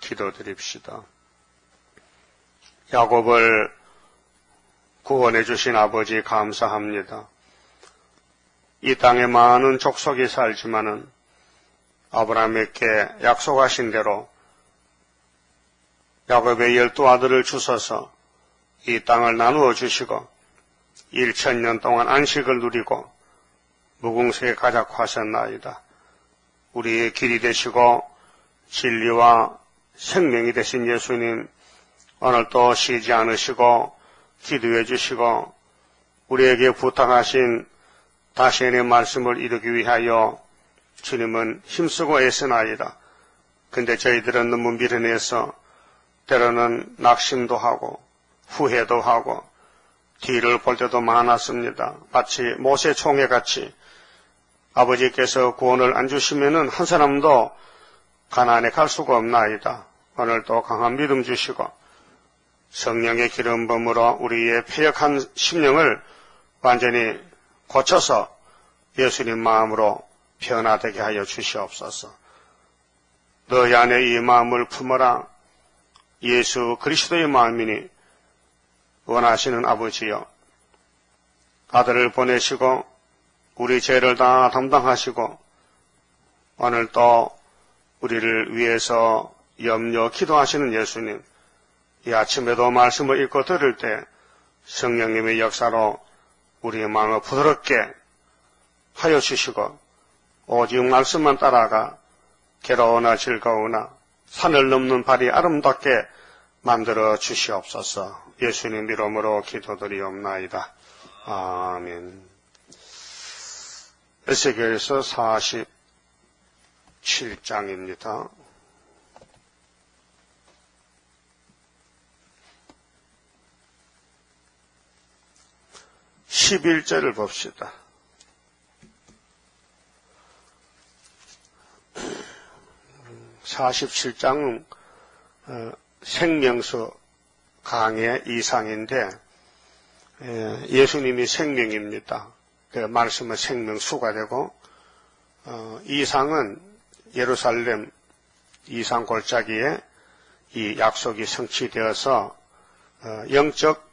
기도드립시다. 야곱을 구원해 주신 아버지 감사합니다. 이 땅에 많은 족속이 살지만은 아브라함에게 약속하신 대로 야곱의 12아들을 주셔서 이 땅을 나누어 주시고 1000년 동안 안식을 누리고 무궁세에 가작하셨나이다. 우리의 길이 되시고 진리와 생명이 되신 예수님, 오늘도 쉬지 않으시고 기도해 주시고 우리에게 부탁하신 다시의 말씀을 이루기 위하여 주님은 힘쓰고 애쓰나이다. 근데 저희들은 너무 미련해서 때로는 낙심도 하고 후회도 하고 뒤를 볼 때도 많았습니다. 마치 모세 총회같이 아버지께서 구원을 안 주시면은 한 사람도 가나안에 갈 수가 없나이다. 오늘도 강한 믿음 주시고 성령의 기름 부음으로 우리의 패역한 심령을 완전히 고쳐서 예수님 마음으로 변화되게 하여 주시옵소서. 너희 안에 이 마음을 품어라. 예수 그리스도의 마음이니 원하시는 아버지여, 아들을 보내시고 우리 죄를 다 담당하시고 오늘도 우리를 위해서 염려 기도하시는 예수님, 이 아침에도 말씀을 읽고 들을 때 성령님의 역사로 우리의 마음을 부드럽게 하여 주시고 오직 말씀만 따라가 괴로우나 즐거우나 산을 넘는 발이 아름답게 만들어 주시옵소서. 예수님 이름으로 기도드리옵나이다. 아멘. 에스겔서 47장입니다. 11절을 봅시다. (47장은) 생명수 강의 이상인데 예수님이 생명입니다. 그 말씀은 생명수가 되고 이상은 예루살렘 이상 골짜기에 이 약속이 성취되어서 영적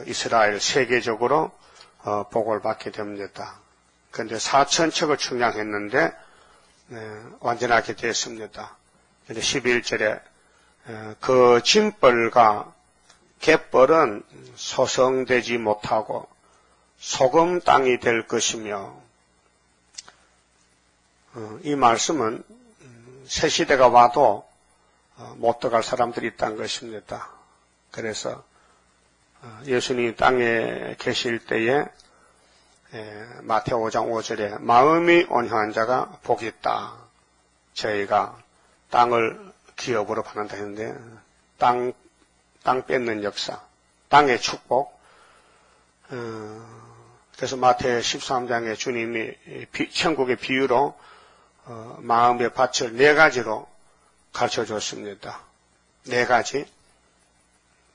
이스라엘 세계적으로 복을 받게 됩니다. 그런데 4,000척을 측량했는데 완전하게 됐습니다. 그런데 11절에 그 짐벌과 갯벌은 소성되지 못하고 소금 땅이 될 것이며, 이 말씀은 새 시대가 와도 못 들어갈 사람들이 있다는 것입니다. 그래서 예수님이 땅에 계실 때에 마태오 5장 5절에 마음이 온유한 자가 복이 있다. 저희가 땅을 기업으로 받는다 했는데 땅 뺏는 역사, 땅의 축복. 그래서 마태 13장에 주님이 천국의 비유로 마음의 밭을 4가지로 가르쳐줬습니다. 4가지.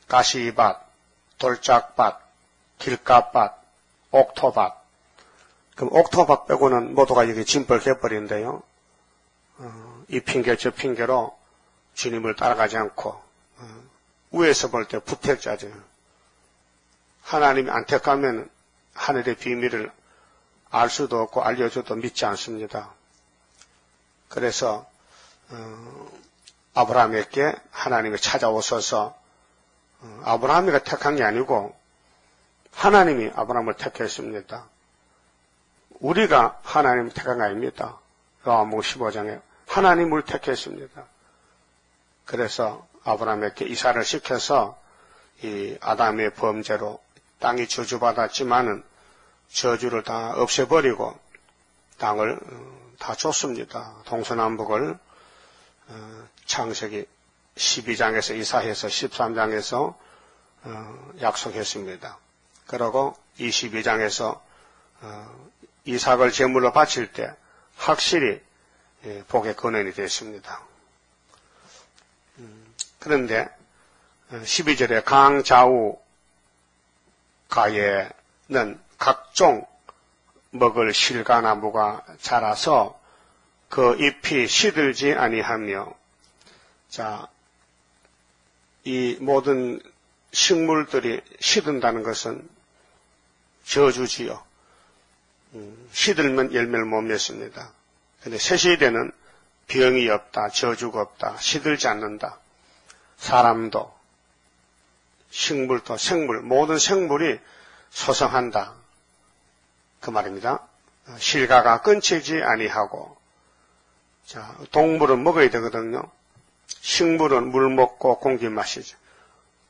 가시밭, 돌짝밭, 길가밭, 옥토밭. 그럼 옥토밭 빼고는 모두가 여기 짐벌 갯벌인데요. 이 핑계 저 핑계로 주님을 따라가지 않고 위에서 볼 때 부택자죠. 하나님이 안 택하면 하늘의 비밀을 알 수도 없고 알려줘도 믿지 않습니다. 그래서 아브라함에게 하나님이 찾아오셔서 아브라함이가 택한 게 아니고 하나님이 아브라함을 택했습니다. 우리가 하나님을 택한 게 아닙니다. 요한복음 15장에 하나님을 택했습니다. 그래서 아브라함에게 이사를 시켜서 이 아담의 범죄로 땅이 저주받았지만은 저주를 다 없애버리고 땅을 다 줬습니다. 동서남북을 창세기 12장에서 이사해서 13장에서 약속했습니다. 그리고 22장에서 이삭을 제물로 바칠 때 확실히 복의 근원이 됐습니다. 그런데 12절에 강좌우 가에는 각종 먹을 실과나무가 자라서 그 잎이 시들지 아니하며, 자, 이 모든 식물들이 시든다는 것은 저주지요. 시들면 열매를 못 맺습니다. 그런데 새 시대는 병이 없다, 저주가 없다, 시들지 않는다. 사람도, 식물도, 생물, 모든 생물이 소성한다. 그 말입니다. 실과가 끊치지 아니하고, 자, 동물은 먹어야 되거든요. 식물은 물 먹고 공기 마시죠.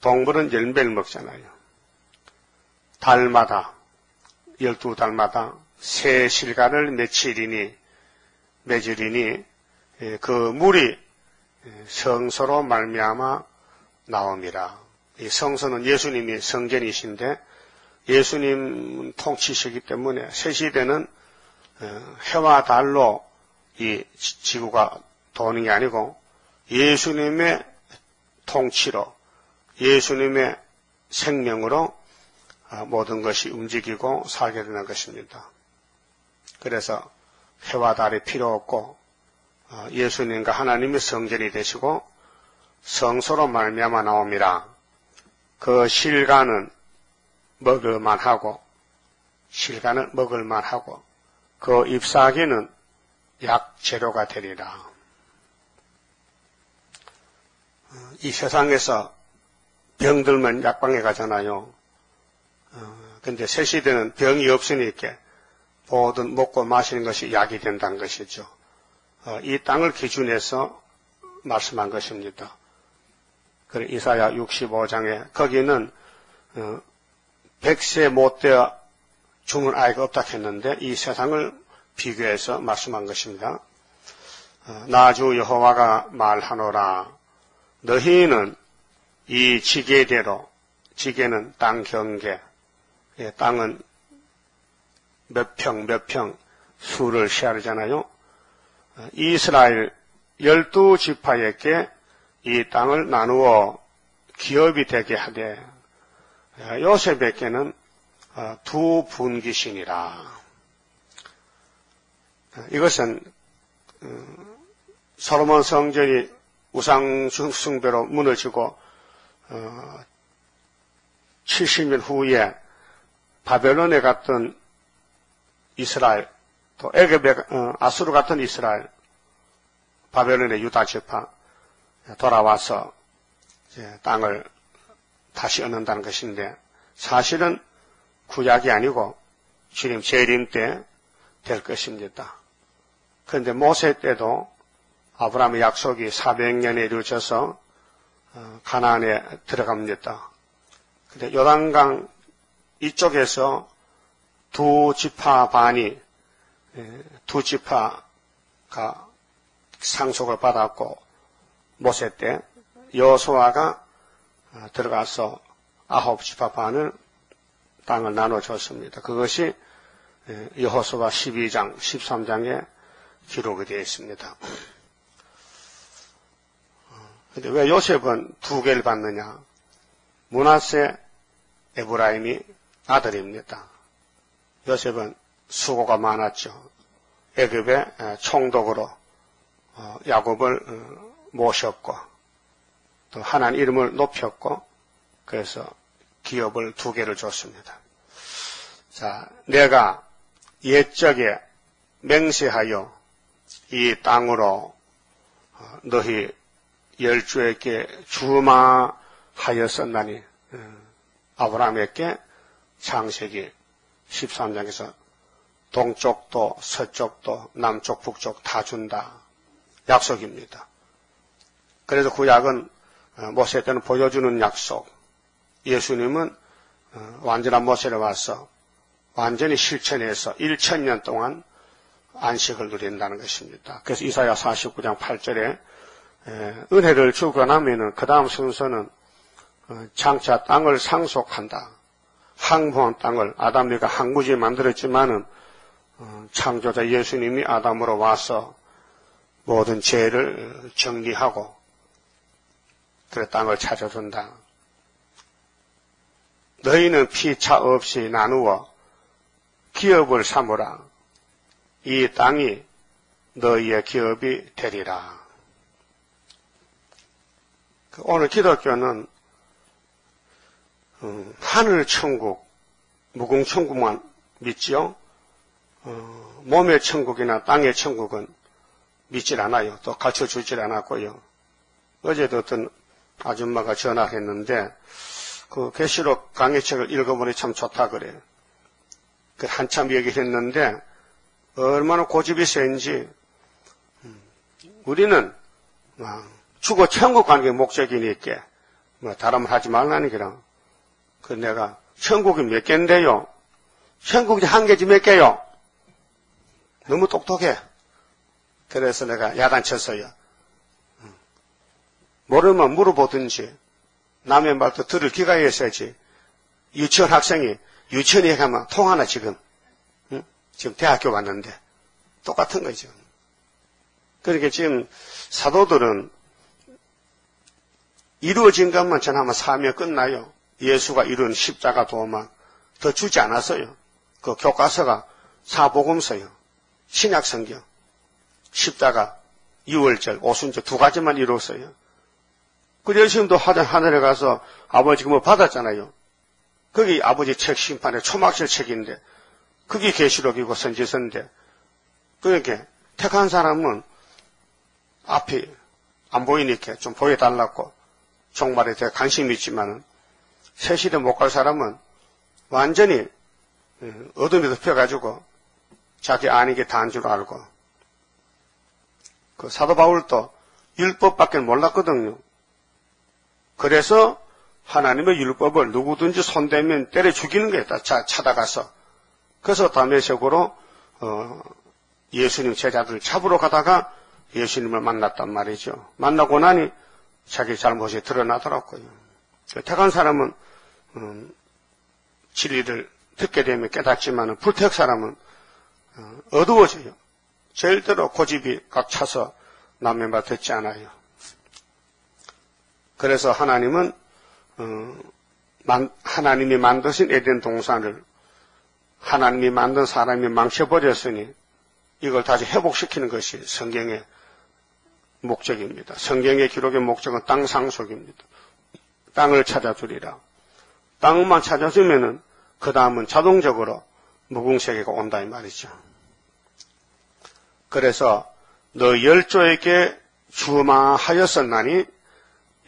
동물은 열매를 먹잖아요. 달마다, 12달마다 새 실과를 맺으리니 그 물이 성소로 말미암아 나옵니다. 이 성소는 예수님이 성전이신데 예수님 통치시기 때문에 새 시대는 해와 달로 이 지구가 도는 게 아니고 예수님의 통치로 예수님의 생명으로 모든 것이 움직이고 살게 되는 것입니다. 그래서 해와 달이 필요 없고 예수님과 하나님의 성전이 되시고 성소로 말미암아 나옵니다. 그 실과는 먹을만하고 그 잎사귀는 약재료가 되리라. 이 세상에서 병들면 약방에 가잖아요. 근데 새 시대는 병이 없으니까 모든 먹고 마시는 것이 약이 된다는 것이죠. 이 땅을 기준해서 말씀한 것입니다. 그래 이사야 65장에 거기는 100세 못 되어 죽는 아이가 없다 했는데 이 세상을 비교해서 말씀한 것입니다. 나 주 여호와가 말하노라. 너희는 이 지게대로, 지게는 땅 경계, 땅은 몇 평 수를 세하잖아요. 이스라엘 12지파에게 이 땅을 나누어 기업이 되게 하되 요셉에게는 두 분기신이라. 이것은 솔로몬 성전이 우상 숭배로 무너지고 70년 후에 바벨론에 갔던 이스라엘, 또 애굽에 아수르 갔던 이스라엘, 바벨론의 유다 지파 돌아와서 이제 땅을 다시 얻는다는 것인데 사실은 구약이 아니고 주님 재림 때 될 것입니다. 그런데 모세 때도 아브라함의 약속이 400년에 이루어져서 가나안에 들어갑니다. 근데 요단강 이쪽에서 두 지파 반이 두 지파가 상속을 받았고 모세 때 여호수아가 들어가서 9지파 반을 땅을 나눠줬습니다. 그것이 여호수아 12장, 13장에 기록이 되어 있습니다. 근데 왜 요셉은 두 개를 받느냐? 므낫세, 에브라임이 아들입니다. 요셉은 수고가 많았죠. 애굽의 총독으로 야곱을 모셨고 또 하나님 이름을 높였고 그래서 기업을 두 개를 줬습니다. 자, 내가 옛적에 맹세하여 이 땅으로 너희 열주에게 주마하였었나니 아브라함에게 창세기 13장에서 동쪽도 서쪽도 남쪽 북쪽 다 준다 약속입니다. 그래서 구약은 모세 때는 보여주는 약속, 예수님은 완전한 모세를 와서 완전히 실천해서 1000년 동안 안식을 누린다는 것입니다. 그래서 이사야 49장 8절에 은혜를 주고 나면은 그 다음 순서는 장차 땅을 상속한다. 항구한 땅을 아담이가 항구지 만들었지만은 창조자 예수님이 아담으로 와서 모든 죄를 정리하고 그래 땅을 찾아준다. 너희는 피차 없이 나누어 기업을 삼으라. 이 땅이 너희의 기업이 되리라. 오늘 기독교는 하늘 천국, 무궁 천국만 믿지요. 몸의 천국이나 땅의 천국은 믿질 않아요. 또 가르쳐주질 않았고요. 어제도 어떤 아줌마가 전화했는데 그 계시록 강의책을 읽어보니 참 좋다 그래요. 그 한참 얘기를 했는데 얼마나 고집이 센지 우리는 죽어 천국 가는 게 목적이니까 다른 말 하지 말라니까. 그 내가 천국이 몇 개인데요. 천국이 한 개지 몇 개요. 너무 똑똑해. 그래서 내가 야단쳤어요. 모르면 물어보든지 남의 말도 들을 기가 있어야지. 유치원 학생이 유치원에 가면 통하나 지금. 응? 지금 대학교 왔는데 똑같은 거죠. 그러니까 지금 사도들은 이루어진 것만 전하면 사명 끝나요. 예수가 이룬 십자가 도만 더 주지 않았어요. 그 교과서가 사복음서요. 신약성경, 십자가, 유월절, 오순절 두 가지만 이뤘어요. 그래서 지금도 하늘에 가서 아버지가 뭐 받았잖아요. 거기 아버지 책 심판의 초막실 책인데 그게 계시록이고 선지서인데 그러니까 택한 사람은 앞이 안 보이니까 좀 보여달라고 종말에 대해 관심이 있지만은 세실에 못 갈 사람은 완전히 어둠에 덮여가지고 자기 아닌 게 다인 줄 알고 그 사도 바울도 율법밖에 몰랐거든요. 그래서 하나님의 율법을 누구든지 손대면 때려 죽이는 거였다. 찾아가서. 그래서 다메섹으로 예수님 제자들 잡으러 가다가 예수님을 만났단 말이죠. 만나고 나니 자기 잘못이 드러나더라고요. 택한 사람은 진리를 듣게 되면 깨닫지만 불택 사람은 어두워져요. 절대로 고집이 꽉 차서 남의 말 듣지 않아요. 그래서 하나님은 하나님이 만드신 에덴 동산을 하나님이 만든 사람이 망쳐버렸으니 이걸 다시 회복시키는 것이 성경의 목적입니다. 성경의 기록의 목적은 땅 상속입니다. 땅을 찾아주리라. 땅만 찾아주면은 그 다음은 자동적으로 무궁세계가 온다 이 말이죠. 그래서 너 열조에게 주마하였었나니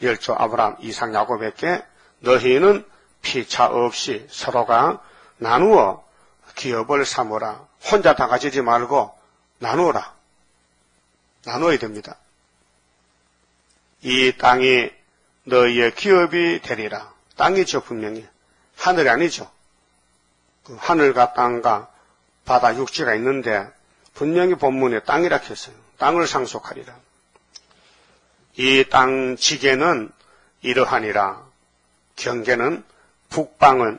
열조 아브라함, 이삭, 야곱에게 너희는 피차 없이 서로가 나누어 기업을 삼으라. 혼자 다 가지지 말고 나누어라. 나누어야 됩니다. 이 땅이 너희의 기업이 되리라. 땅이죠, 분명히. 하늘이 아니죠. 그 하늘과 땅과 바다 육지가 있는데 분명히 본문에 땅이라 했어요. 땅을 상속하리라. 이 땅 지계는 이러하니라. 경계는 북방은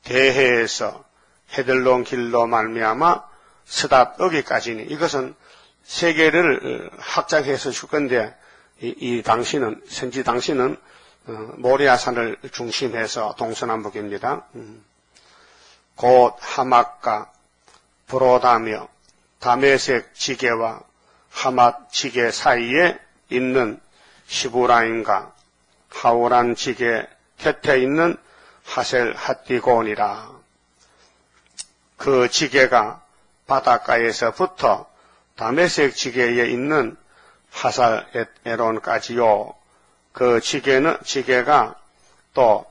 대해에서 헤들론 길로 말미암아 스닷 어기까지니 이것은 세계를 확장해서 줄 건데 이 당시는 선지 당시는 모리아산을 중심해서 동서남북입니다. 곧 하맛과 브로다며 다메섹 지계와 하맛 지계 사이에 있는 시부라임과 하오란 지계 곁에 있는 하셀 핫디곤이라. 그 지계가 바닷가에서부터 다메섹 지계에 있는 하살 에론까지요. 그 지계가 또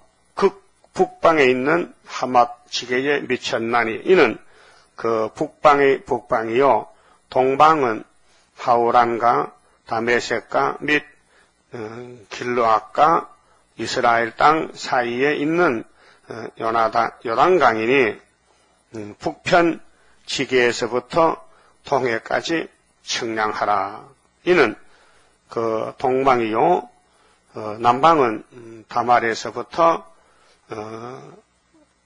북방에 있는 하맛 지계에 미쳤나니 이는 그 북방이요. 동방은 하오란과 다메섹과 및 길르앗과 이스라엘 땅 사이에 있는 요단강이니 북편 지계에서부터 동해까지 측량하라. 이는 그 동방이요. 남방은 다말에서부터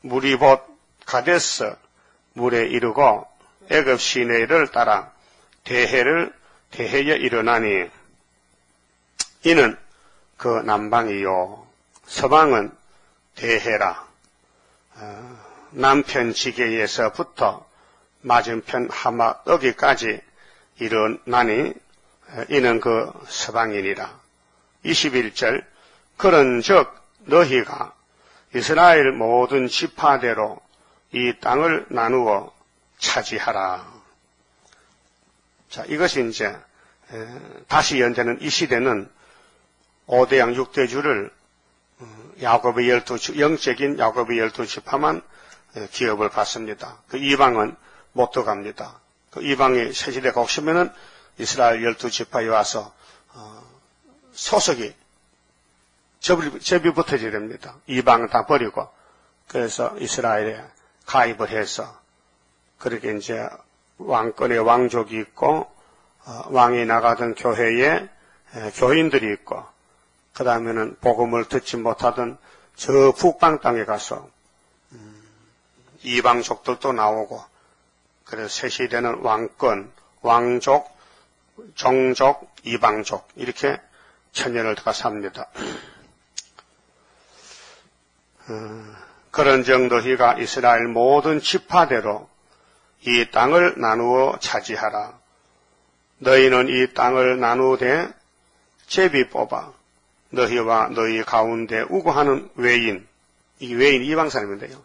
무리봇 가데스 물에 이르고 애굽 시내를 따라 대해에 이르나니 이는 그 남방이요. 서방은 대해라. 남편 지계에서부터 맞은편 하맛 어기까지 이르나니 이는 그 서방이니라. 21절 그런즉 너희가 이스라엘 모든 지파대로 이 땅을 나누어 차지하라. 자, 이것이 이제 다시 연대는 이 시대는 5대양 6대주를 야곱의 12, 영적인 야곱의 12지파만 기업을 받습니다. 그 이방은 못 들어갑니다. 그 이방의 새시대가 오시면은 이스라엘 12지파에 와서 소속이 접이 붙어져야 됩니다. 이방은 다 버리고 그래서 이스라엘에 가입을 해서 그렇게 이제 왕권의 왕족이 있고 왕이 나가던 교회에 교인들이 있고 그 다음에는 복음을 듣지 못하던 저 북방 땅에 가서 이방족들도 나오고 그래서 새 시대는 왕권, 왕족, 종족, 이방족 이렇게 천년을 들어가 삽니다. 그런 정도 너희가 이스라엘 모든 지파대로 이 땅을 나누어 차지하라. 너희는 이 땅을 나누되 제비 뽑아 너희와 너희 가운데 우고하는 외인, 이 외인 이방 사람인데요.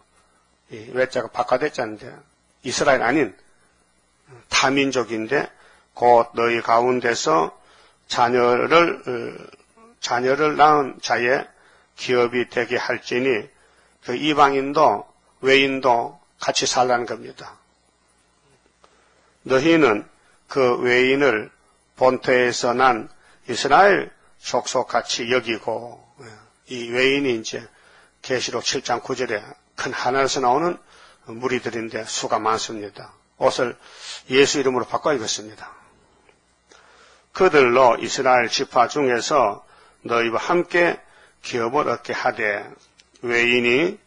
이 외자가 바깥했자인데 이스라엘 아닌 타민족인데 곧 너희 가운데서 자녀를 낳은 자의 기업이 되게 할지니 그 이방인도 외인도 같이 살라는 겁니다. 너희는 그 외인을 본토에서 난 이스라엘 족속같이 여기고 이 외인이 이제 계시록 7장 9절에 큰 하늘에서 나오는 무리들인데 수가 많습니다. 옷을 예수 이름으로 바꿔 입었습니다. 그들로 이스라엘 지파 중에서 너희와 함께 기업을 얻게 하되 외인이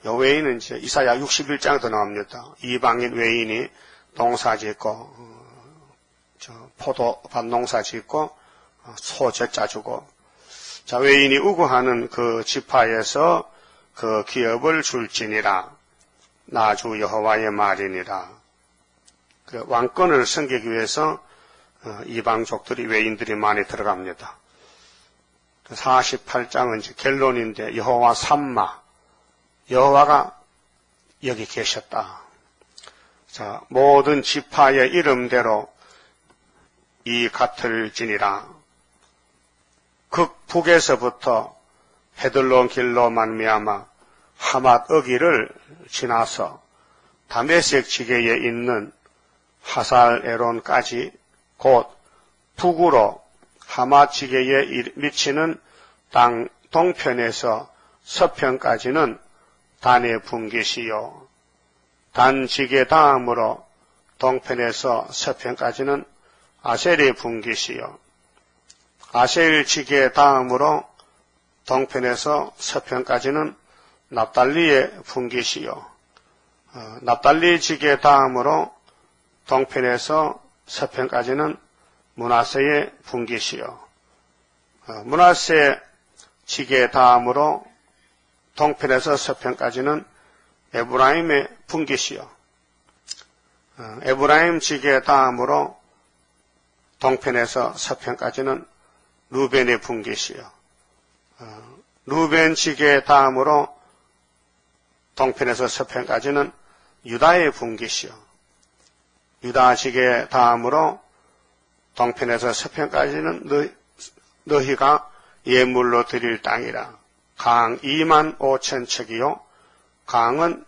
요 외인은 이제 이사야 61장에도 나옵니다. 이방인 외인이 농사 짓고 포도밭 농사 짓고 소 젖자 주고 자 외인이 우고하는 그 지파에서 그 기업을 줄지니라. 나주 여호와의 말이니라. 그 왕권을 섬기기 위해서 이방족들이 외인들이 많이 들어갑니다. 48장은 이제 결론인데 여호와 삼마 여호와가 여기 계셨다. 자 모든 지파의 이름대로 이 같을지니라. 극북에서부터 헤들론 길로 말미암아 하맛 어기를 지나서 다메섹 지게에 있는 하살 에론까지 곧 북으로 하맛 지게에 미치는 땅 동편에서 서편까지는 단의 분깃이요. 단 지게 다음으로 동편에서 서편까지는 아셀의 분깃이요. 아셀 지게 다음으로 동편에서 서편까지는 납달리의 분깃이요. 납달리 지게 다음으로 동편에서 서편까지는 므낫세의 분깃이요. 므낫세 지게 다음으로 동편에서 서편까지는 에브라임의 분깃이요. 에브라임 지게 다음으로 동편에서 서편까지는 루벤의 분깃이요. 루벤 지게 다음으로 동편에서 서편까지는 유다의 분깃이요. 유다 지게 다음으로 동편에서 서편까지는 너희가 예물로 드릴 땅이라. 강 2만 5천 척이요. 강은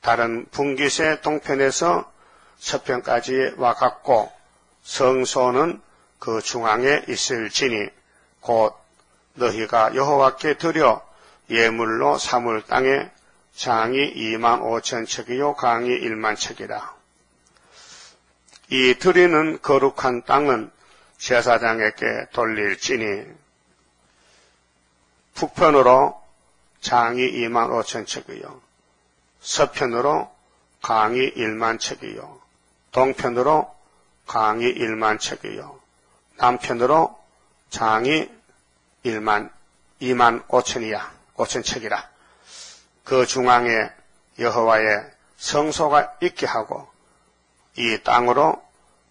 다른 분깃의 동편에서 서편까지 와갔고 성소는 그 중앙에 있을지니 곧 너희가 여호와께 드려 예물로 삼을 땅에 장이 2만 5천 척이요 강이 1만 척이라. 이 드리는 거룩한 땅은 제사장에게 돌릴지니 북편으로 장이 2만 5천 척이요 서편으로 강이 1만 척이요 동편으로 강이 1만 척이요 남편으로 장이 2만 5천 척이라. 그 중앙에 여호와의 성소가 있게 하고 이 땅으로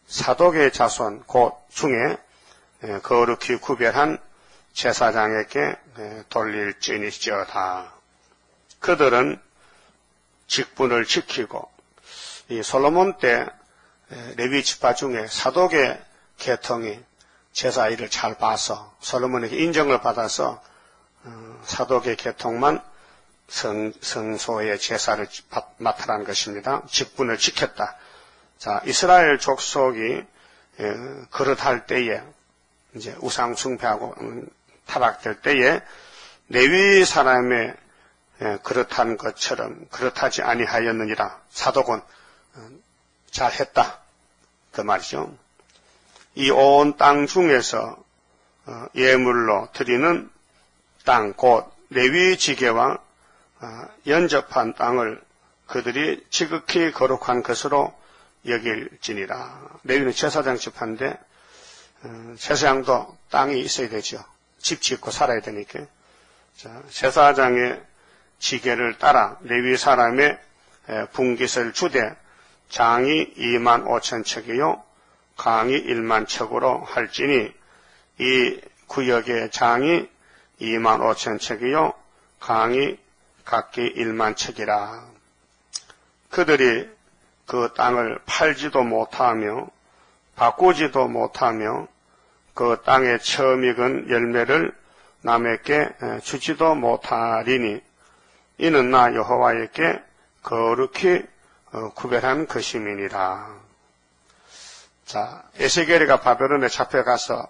사독의 자손 곧 중에 거룩히 구별한 제사장에게 돌릴지니저다. 그들은 직분을 지키고 이 솔로몬 때 레위 지파 중에 사독의 계통이 제사 일을 잘 봐서 솔로몬에게 인정을 받아서 사독의 계통만 성소의 제사를 맡으라는 것입니다. 직분을 지켰다. 자, 이스라엘 족속이 그릇할 때에 이제 우상 숭배하고 타락될 때에 레위 사람의 그릇한 것처럼 그릇하지 아니하였느니라. 사독은 잘했다. 그 말이죠. 이 온 땅 중에서 예물로 드리는 땅, 곧 레위 지게와 연접한 땅을 그들이 지극히 거룩한 것으로 여길지니라. 레위는 제사장 집한데 제사장도 땅이 있어야 되죠. 집 짓고 살아야 되니까. 자, 제사장의 지게를 따라 레위 사람의 분깃을 주되 장이 25,000척이요 강이 10,000척으로 할지니 이 구역의 장이 25,000척이요 강이 각기 10,000척이라. 그들이 그 땅을 팔지도 못하며 바꾸지도 못하며 그 땅에 처음 익은 열매를 남에게 주지도 못하리니 이는 나 여호와에게 거룩히 구별한 것임이니라. 자, 에스겔이가 바벨론에 잡혀가서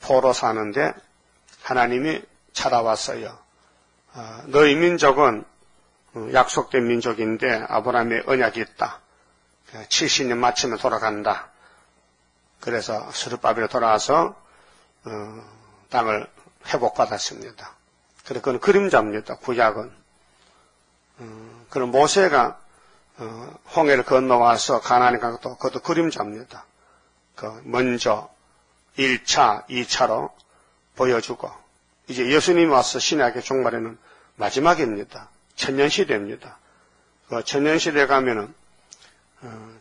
포로 사는데 하나님이 찾아왔어요. 너희 민족은 약속된 민족인데 아브라함의 언약이 있다. 70년 마치면 돌아간다. 그래서 스룹바벨에 돌아와서 땅을 회복받았습니다. 그래, 그건 그림자입니다. 구약은. 그럼 모세가 홍해를 건너와서 가나안에 간 것도 그것도 그림자입니다. 먼저 1차, 2차로 보여주고 이제 예수님이 와서 신약의 종말에는 마지막입니다. 천년시대입니다. 그 천년시대에 가면은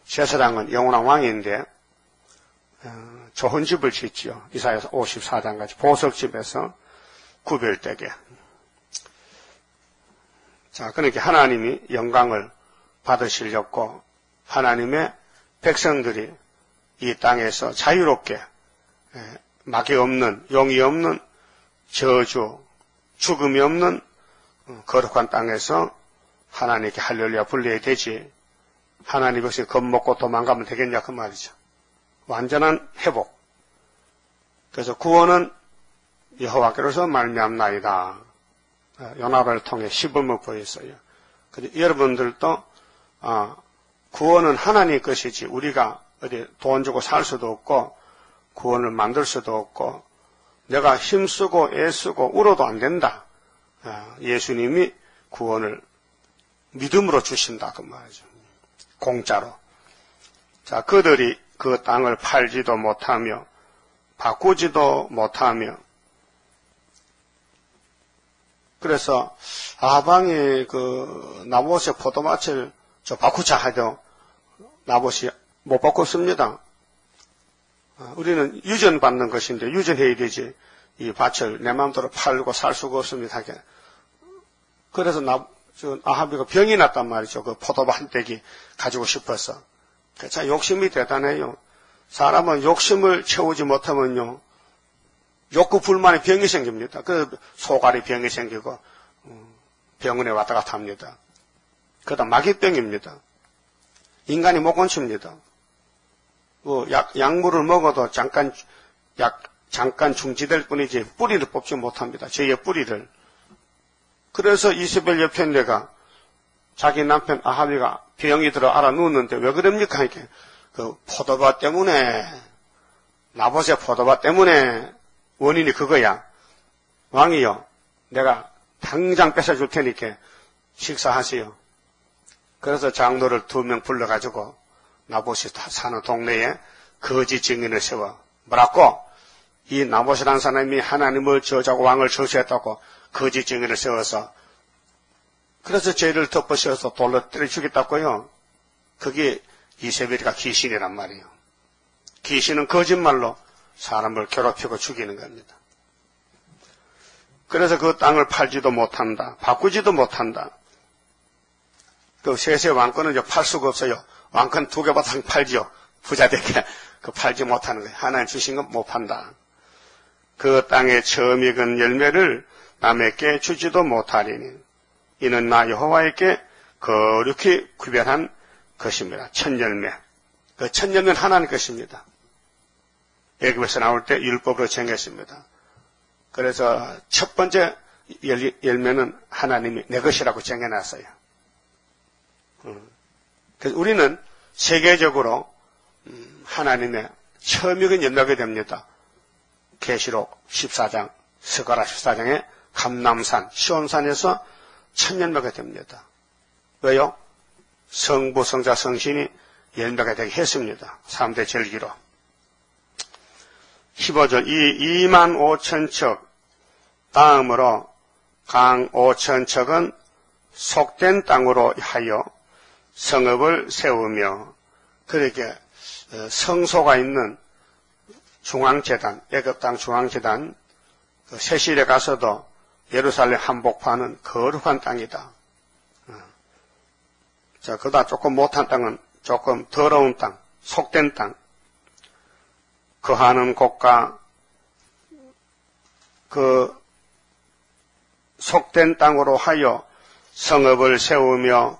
제사장은 영원한 왕인데 좋은 집을 짓지요. 이사야서 54장까지 보석집에서 구별되게. 자, 그러니까 하나님이 영광을 받으시려고 하나님의 백성들이 이 땅에서 자유롭게 막이 없는, 용이 없는, 저주, 죽음이 없는 거룩한 땅에서 하나님께 할렐루야 불러야 되지. 하나님 없이 겁먹고 도망가면 되겠냐 그 말이죠. 완전한 회복. 그래서 구원은 여호와께로서 말미암나이다. 요나를 통해 시범을 보였어요. 그래서 여러분들도 구원은 하나님 것이지 우리가 어디 돈 주고 살 수도 없고 구원을 만들 수도 없고 내가 힘쓰고 애쓰고 울어도 안 된다. 예수님이 구원을 믿음으로 주신다 그 말이죠. 공짜로. 자, 그들이 그 땅을 팔지도 못하며 바꾸지도 못하며 그래서 아방이 그 나봇의 포도밭을 바꾸자 해도 나봇이 못 바꿨습니다. 우리는 유전받는 것인데 유전해야 되지 이 밭을 내 마음대로 팔고 살 수가 없습니다. 그래서 아합이가 병이 났단 말이죠. 그 포도밭 한 떼기 가지고 싶어서. 자, 욕심이 대단해요. 사람은 욕심을 채우지 못하면요 욕구 불만의 병이 생깁니다. 그 소갈이 병이 생기고 병원에 왔다 갔다 합니다. 그다음 마귀병입니다. 인간이 못 건칩니다. 약물을 먹어도 잠깐 중지될 뿐이지 뿌리를 뽑지 못합니다. 죄의 뿌리를. 그래서 이세벨 여편네가 자기 남편 아합이가 병이 들어 알아 누웠는데 왜 그럽니까? 이렇게 그 포도밭 때문에 나봇의 포도밭 때문에 원인이 그거야. 왕이요, 내가 당장 뺏어줄 테니까 식사하세요. 그래서 장로를 2명 불러가지고 나봇이 사는 동네에 거짓 증인을 세워. 뭐라고? 이 나봇이라는 사람이 하나님을 저주하고 왕을 저주했다고 거짓 증인을 세워서 그래서 죄를 덮어씌워서 돌로 때려 죽였다고요. 그게 이세벨이가 귀신이란 말이에요. 귀신은 거짓말로 사람을 괴롭히고 죽이는 겁니다. 그래서 그 땅을 팔지도 못한다. 바꾸지도 못한다. 그 세세 왕권은 이제 팔 수가 없어요. 왕권 2개 바탕 팔지요. 부자 되게 그 팔지 못하는 거예요. 하나님 주신 건 못 판다. 그 땅에 처음 익은 열매를 남에게 주지도 못하리니 이는 나 여호와에게 거룩히 구별한 것입니다. 첫 열매. 그 첫 열매는 하나님 것입니다. 애굽에서 나올 때 율법으로 정했습니다. 그래서 첫 번째 열매는 하나님이 내 것이라고 정해놨어요. 그래서 우리는 세계적으로 하나님의 처음 익은 열매가 됩니다. 계시록 14장, 스가랴 14장에 감람산, 시온산에서 첫 열매가 됩니다. 왜요? 성부, 성자, 성신이 열매가 되게 했습니다. 3대 절기로. 15절, 이 2만 5천 척, 다음으로 강 5천 척은 속된 땅으로 하여 성읍을 세우며, 그렇게 성소가 있는 중앙재단, 애굽 땅 중앙재단, 세실에 가서도 예루살렘 한복판은 거룩한 땅이다. 자, 그다 조금 못한 땅은 조금 더러운 땅, 속된 땅, 거하는 곳과 그 속된 땅으로 하여 성읍을 세우며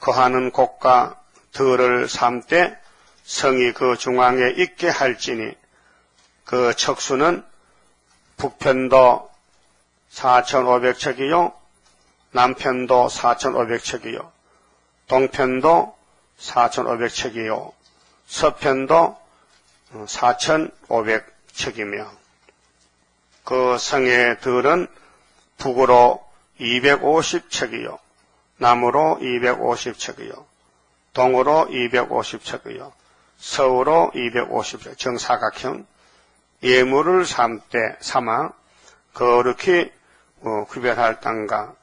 거하는 곳과 들을 삼되 성이 그 중앙에 있게 할지니 그 척수는 북편도 4,500척이요 남편도 4,500척이요 동편도 4,500척이요 서편도 4,500척이며 그 성의 들은 북으로 250척이요 남으로 250척이요 동으로 250척이요 서우로 250척 정사각형 예물을 삼아 거룩히 구별할 땅과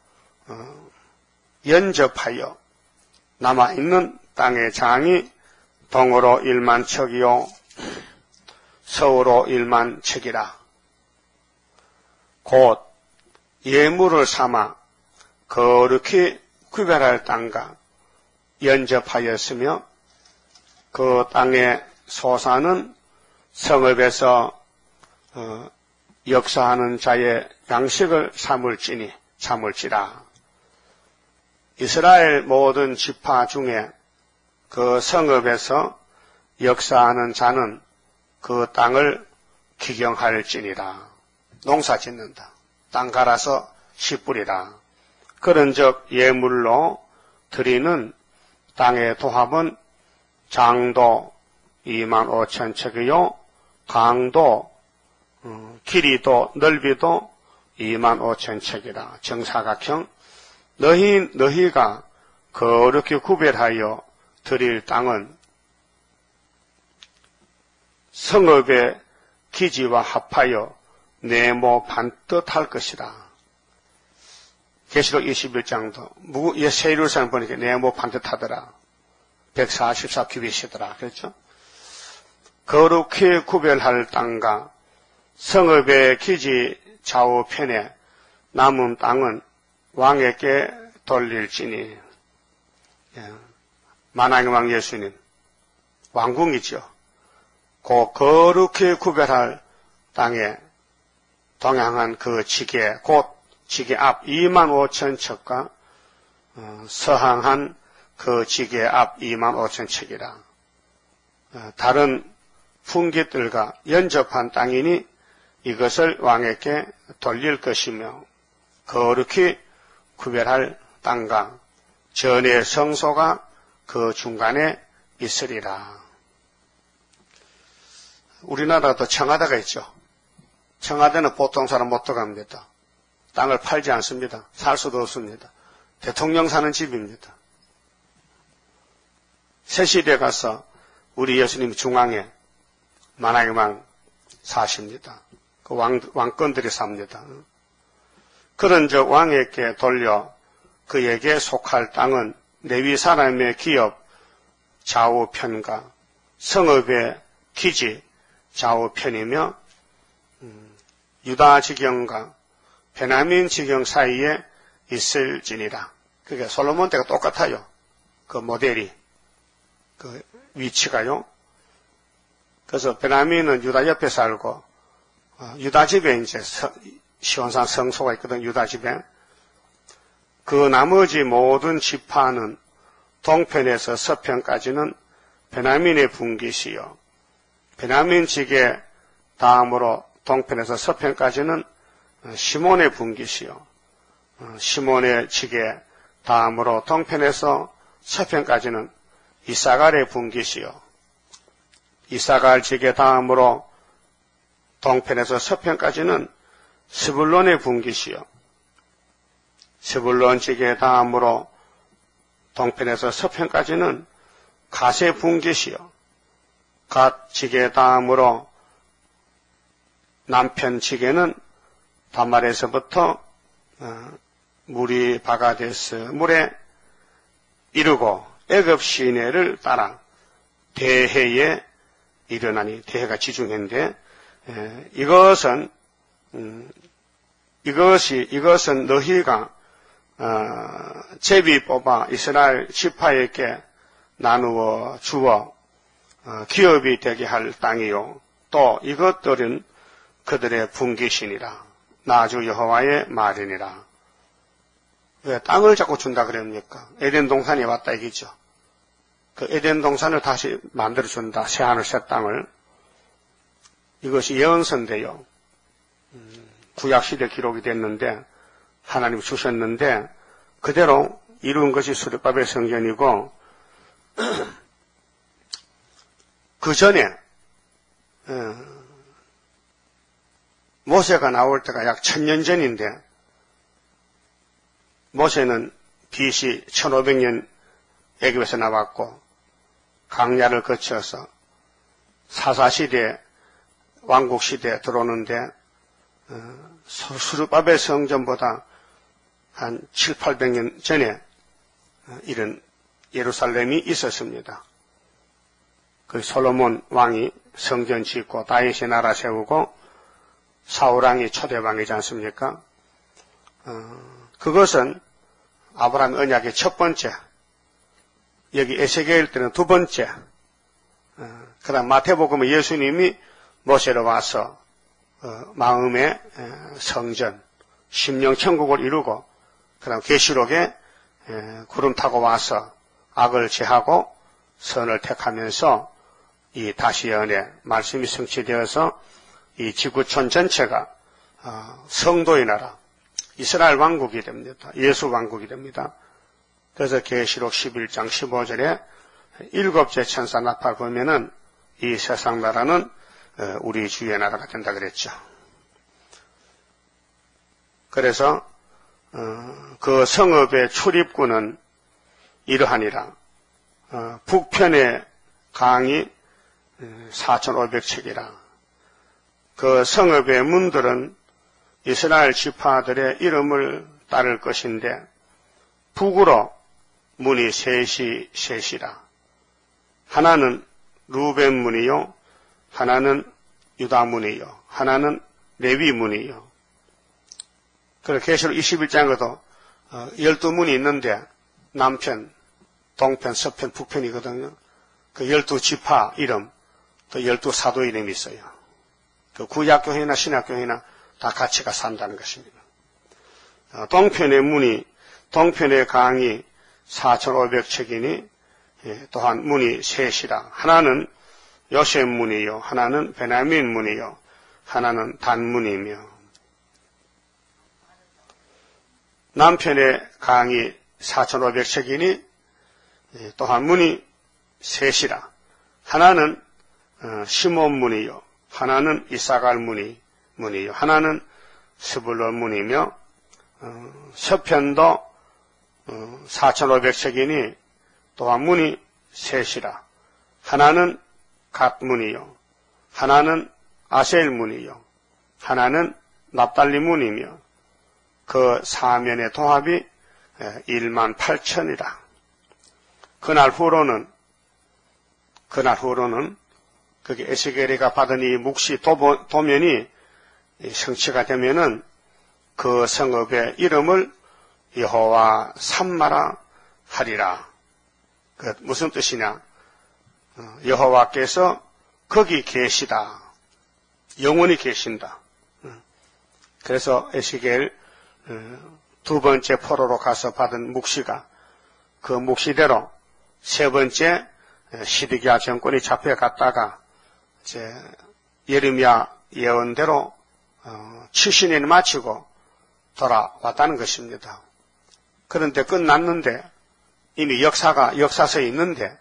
연접하여 남아있는 땅의 장이 동으로 1만 척이요 서우로 1만 척이라. 곧 예물을 삼아 거룩히 구별할 땅과 연접하였으며 그 땅의 소사는 성읍에서 역사하는 자의 양식을 삼을지라. 이스라엘 모든 지파 중에 그 성읍에서 역사하는 자는 그 땅을 기경할지니라. 농사 짓는다. 땅 갈아서 씨 뿌리라. 그런즉 예물로 드리는 땅의 도합은 장도 2만 5천 척이요 강도 길이도 넓이도 2만 5천 척이라. 정사각형 너희가 거룩히 구별하여 드릴 땅은 성읍의 기지와 합하여 네모 반듯할 것이라. 계시록 21장도 세이루산 보니까 네모 반듯하더라. 144규빗이더라. 그렇죠? 거룩히 구별할 땅과 성읍의 기지 좌우편에 남은 땅은 왕에게 돌릴지니. 만왕의 왕 예수님 왕궁이죠. 그 거룩히 구별할 땅에 동양한 그 지게 곧 지게 앞 2만 5천 척과 서항한 그 지게 앞 2만 5천 척이라. 다른 풍깃들과 연접한 땅이니 이것을 왕에게 돌릴 것이며 거룩히 구별할 땅과 전의 성소가 그 중간에 있으리라. 우리나라도 청와대가 있죠. 청와대는 보통 사람 못 들어갑니다. 땅을 팔지 않습니다. 살 수도 없습니다. 대통령 사는 집입니다. 세실에 가서 우리 예수님 중앙에 만왕의 왕 사십니다. 그 왕권들이 삽니다. 그런즉 왕에게 돌려 그에게 속할 땅은 레위 사람의 기업 좌우편과 성읍의 기지 좌우편이며 유다 지경과 베냐민 지경 사이에 있을지니라. 그게 솔로몬 때가 똑같아요. 그 모델이, 그 위치가요. 그래서 베냐민은 유다 옆에 살고, 유다 집에 이제 시온산 성소가 있거든, 유다 집에. 그 나머지 모든 지파는 동편에서 서편까지는 베냐민의 분깃이요. 베냐민 지계 다음으로 동편에서 서편까지는 시몬의 분깃이요. 시몬의 지계 다음으로 동편에서 서편까지는 이사갈의 분깃이요. 이사갈 지계 다음으로 동편에서 서편까지는 스불론의 분깃이요. 스불론 지계 다음으로 동편에서 서편까지는 갓의 분깃이요. 갓 지계 다음으로 남편 지계는 다말에서부터 물이 바가데스 물에 이르고 애굽 시내를 따라 대해에 일어나니, 대해가 지중해인데, 이것은 너희가 제비 뽑아 이스라엘 지파에게 나누어 주어 기업이 되게 할 땅이요. 또 이것들은 그들의 분깃이니라. 나 주 여호와의 말이니라. 왜 땅을 자꾸 준다 그럽니까? 에덴 동산이 왔다 이기죠. 그 에덴 동산을 다시 만들어준다. 새하늘 새 땅을. 이것이 예언서인데요. 구약시대 기록이 됐는데 하나님 주셨는데 그대로 이룬 것이 수르바벨 성전이고 그 전에 모세가 나올 때가 약 1000년 전인데 모세는 BC 1500년 애굽에서 나왔고 강야를 거쳐서 사사시대 왕국시대에 들어오는데 수르바벨 성전보다 한 700~800년 전에 이런 예루살렘이 있었습니다. 그 솔로몬 왕이 성전 짓고 다윗이 나라 세우고 사울왕이 초대왕이지 않습니까? 그것은 아브라함 언약의 첫 번째, 여기 에스겔 때는 두 번째, 그 다음 마태복음은 예수님이 모세로 와서 마음의 성전, 심령천국을 이루고 그 다음 계시록에 구름 타고 와서 악을 제하고 선을 택하면서 이 다시의 은혜 말씀이 성취되어서 이 지구촌 전체가 성도의 나라 이스라엘 왕국이 됩니다. 예수 왕국이 됩니다. 그래서 계시록 11장 15절에 일곱째 천사 나팔 보면은 이 세상 나라는 우리 주의 나라가 된다 그랬죠. 그래서 그 성읍의 출입구는 이러하니라. 북편의 강이 4500척이라. 그 성읍의 문들은 이스라엘 지파들의 이름을 따를 것인데 북으로 문이 셋이라. 하나는 루벤 문이요, 하나는 유다 문이요, 하나는 레위 문이요. 그리고 계시록 21장에도 12문이 있는데 남편, 동편, 서편, 북편이거든요. 그 12지파 이름, 또 12사도 이름이 있어요. 그 구약교회나 신약교회나 다 가치가 산다는 것입니다. 동편의 문이, 동편의 강이 4500척이니 또한 문이 셋이라. 하나는 요셉 문이요, 하나는 베냐민 문이요, 하나는 단 문이며. 남편의 강이 4500척이니 또한 문이 셋이라. 하나는 시몬 문이요, 하나는 이사갈 문이요, 하나는 스불론 문이며, 서편도 4500척이니 또한 문이 셋이라. 하나는 갓 문이요, 하나는 아셀 문이요, 하나는 납달리 문이며, 그 사면의 통합이 18,000이라. 그날 후로는 그게 에스겔이가 받은 이 묵시 도면이 성취가 되면은 그 성읍의 이름을 여호와 삼마라 하리라. 그 무슨 뜻이냐? 여호와께서 거기 계시다. 영원히 계신다. 그래서 에스겔 두 번째 포로로 가서 받은 묵시가 그 묵시대로 세 번째 시드기야 정권이 잡혀갔다가 이제 예레미야 예언대로 70년 마치고 돌아왔다는 것입니다. 그런데 끝났는데 이미 역사서에 있는데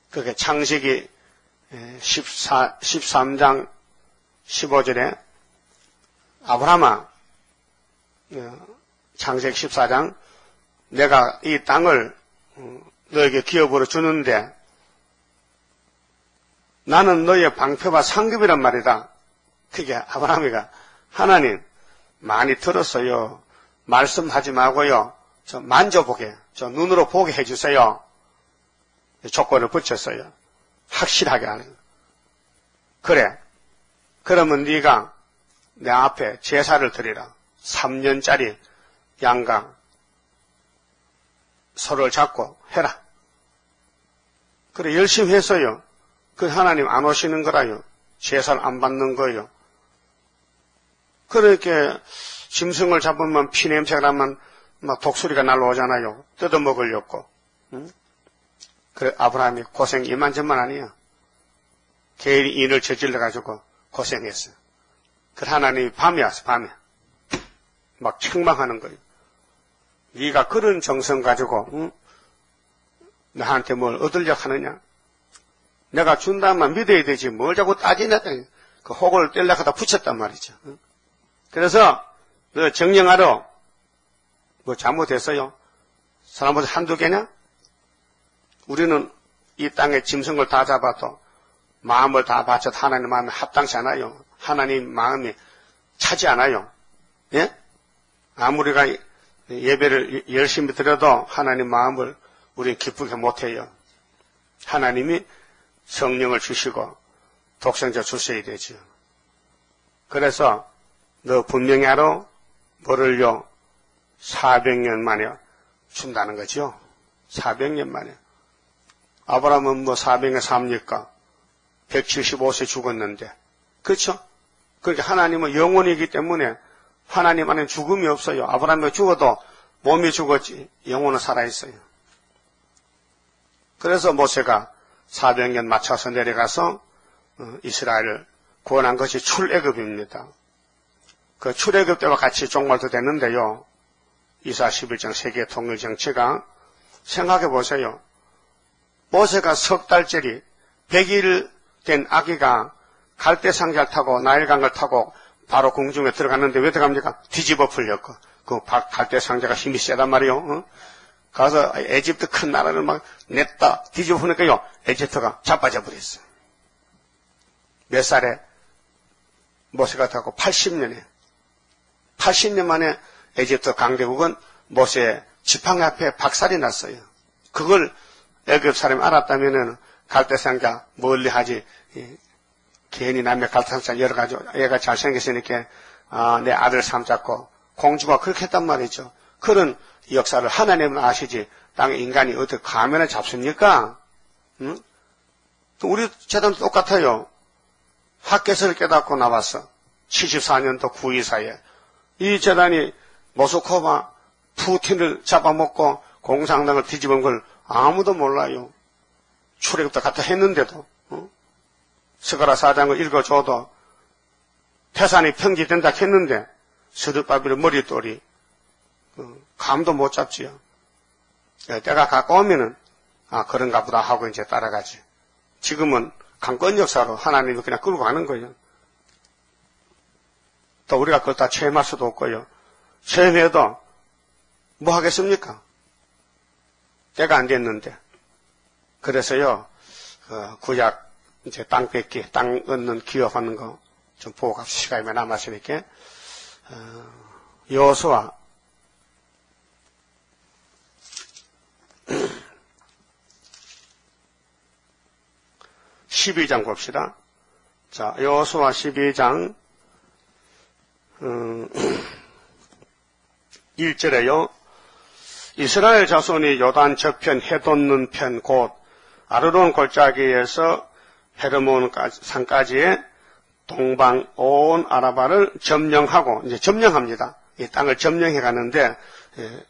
그게 창세기 13장 15절에 아브라함아 창세기 14장 내가 이 땅을 너에게 기업으로 주는데 나는 너의 방패와 상급이란 말이다. 그게 아브라함이가 하나님 많이 들었어요. 말씀하지 말고요. 저 만져보게, 저 눈으로 보게 해주세요. 조건을 붙였어요. 확실하게 하는 거. 그래. 그러면 네가 내 앞에 제사를 드리라. 3년짜리 양강 서로를 잡고 해라. 그래 열심히 했어요. 그 하나님 안 오시는 거라요. 제사를 안 받는 거예요. 그렇게 짐승을 잡으면 피냄새가 나면 막 독수리가 날라오잖아요. 뜯어먹으려고. 응? 그래 아브라함이 고생 이만저만 아니야. 개인이 인을 저질러가지고 고생했어요. 그래 하나님이 밤에 와서 밤에 막 책망하는 거예요. 네가 그런 정성 가지고 응? 나한테 뭘 얻으려고 하느냐. 내가 준다면 믿어야 되지 뭘 자꾸 따지냐. 그 혹을 떼려고 하다 붙였단 말이죠. 응? 그래서 너 정령하러 뭐 잘못했어요? 사람보다 한두 개냐? 우리는 이 땅에 짐승을 다 잡아도 마음을 다 바쳐도 하나님 마음에 합당치 않아요. 하나님 마음이 차지 않아요. 예? 아무리 우리가 예배를 열심히 드려도 하나님 마음을 우리는 기쁘게 못해요. 하나님이 성령을 주시고 독생자 주셔야 되죠. 그래서 너 분명히 알아? 뭐를요? 400년 만에 준다는 거죠. 400년 만에. 아브라함은 뭐 400년 삽니까? 175세 죽었는데. 그렇죠? 그러니까 하나님은 영혼이기 때문에 하나님 안에 죽음이 없어요. 아브라함이 죽어도 몸이 죽었지 영혼은 살아있어요. 그래서 모세가 400년 맞춰서 내려가서 이스라엘을 구원한 것이 출애굽입니다. 그 출애굽 때와 같이 종말도 됐는데요. 이사 11장 세계 통일 정치가 생각해 보세요. 모세가 석 달짜리 100일 된 아기가 갈대상자를 타고 나일강을 타고 바로 궁중에 들어갔는데 왜 들어갑니까? 뒤집어 풀렸고 그 갈대상자가 힘이 세단 말이요. 가서 에집트 큰 나라를 막 냈다 뒤집어 푸니까요 에집트가 자빠져 버렸어요. 몇 살에 모세가 타고 80년에 80년 만에 에집트 강대국은 모세의 지팡이 앞에 박살이 났어요. 그걸 애굽 사람이 알았다면은 갈대상자 멀리 하지. 괜히 남의 갈대상자 여러 가지 얘가 잘생겼으니까 내 아들 삼잡고 공주가 그렇게 했단 말이죠. 그런 역사를 하나님은 아시지 땅에 인간이 어떻게 가면을 잡습니까? 응? 우리 재단도 똑같아요. 학개서를 깨닫고 나왔어. 74년도 9.24에 이 재단이 모스크바 푸틴을 잡아먹고 공산당을 뒤집은 걸 아무도 몰라요. 출애굽도 갖다 했는데도 스가랴 4장을 읽어줘도 태산이 평지된다 했는데 스룹바벨의 머리돌이 감도 못 잡지요. 때가 가까우면은 그런가 보다 하고 이제 따라가지. 지금은 강권 역사로 하나님이 그냥 끌고 가는 거예요. 또 우리가 그걸 다 체험할 수도 없고요. 체험해도 뭐 하겠습니까? 때가 안 됐는데. 그래서요, 구약, 이제 땅 뺏기, 땅 얻는 기업하는 거 좀 보고 갑시다. 시간이 남았으니까. 여호수아 12장 봅시다. 자, 여호수아 12장 1절에요. 이스라엘 자손이 요단 저편 해돋는 편 곧 아르논 골짜기에서 헤르몬 산까지의 동방 온 아라바를 점령하고 이제 점령합니다. 이 땅을 점령해 가는데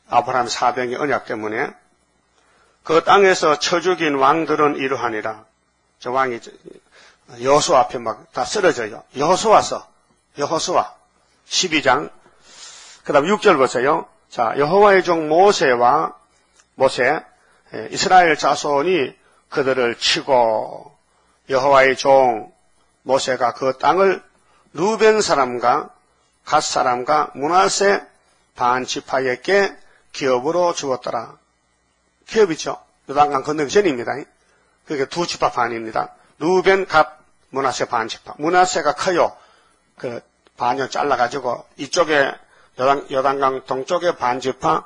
아브라함 사병의 언약 때문에 그 땅에서 쳐 죽인 왕들은 이러하니라. 저 왕이 여호수아 앞에 막 다 쓰러져요. 여호수아 12장 그 다음 6절 보세요. 자, 여호와의 종 모세 이스라엘 자손이 그들을 치고 여호와의 종 모세가 그 땅을 루벤 사람과 갓 사람과 므낫세 반 지파에게 기업으로 주었더라. 기업이죠. 요단강 건너기 전입니다. 그게 두 지파 반입니다. 루벤 갓 므낫세 반 지파. 므낫세가 커요. 그 반을 잘라가지고 이쪽에 요단강 동쪽에 반 지파,